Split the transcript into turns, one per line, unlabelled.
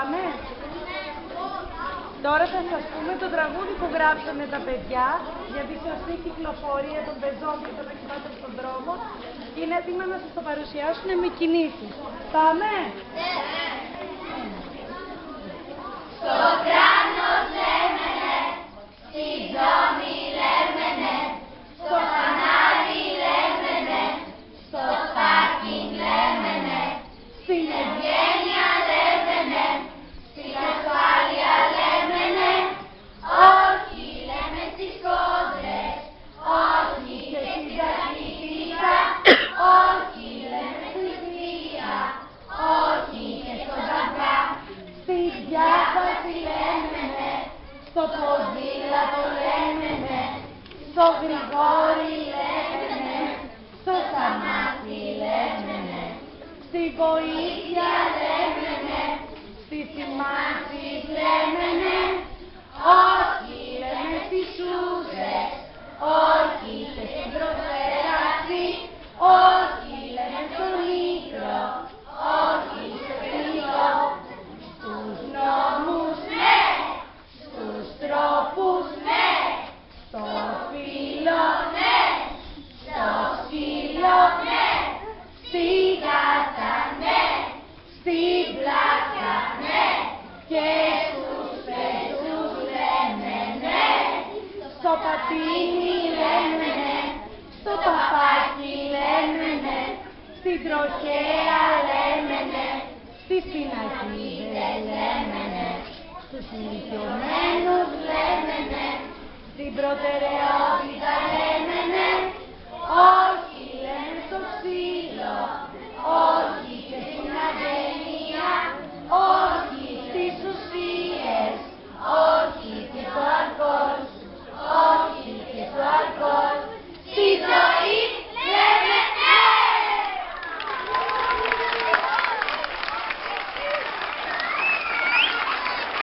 Πάμε. Τώρα θα σας πούμε το τραγούδι που γράψανε τα παιδιά για τη σωστή κυκλοφορία των πεζών και των οχημάτων στον δρόμο και είναι έτοιμα να σας το παρουσιάσουν με κινήσεις. Πάμε!
Στο κράνος λέμενε, στη ζώνη λέμενε, στο φανάρι λέμενε, στο πάρκινγκ λέμενε, στην ευγένεια λέμενε, στην ασφάλεια λέμενε, όχι λέμε στις κόντρες, όχι και στην ταχύτητα, όχι λέμε στη βία, όχι και στον ταγκά.
Στη διάβαση λέμενε, στο ποδήλατο λέμενε, στο Γρηγόρη λέμενε, στο Σταμάτη λέμενε, στη βοήθεια λέμενε, στις σημάσεις λέμενε, όχι λέμε στις σούζες, όχι και στην προφέραση, όχι λέμε στο μικρό, όχι στο κρυό. Στους νόμους ναι, στους τρόπους ναι, στο φύλλο ναι, στο σκύλο ναι, στη γάτα ναι, στην πλάκα ναι, και στους πεζούς λέμε ναι, στο πατίνι λέμε ναι, στο παπάκι λέμε ναι, στην τροχέα λέμε ναι, στις πινακίδες λέμε ναι, στους ηλικιωμένους λέμε ναι, στην προτεραιότητα λέμε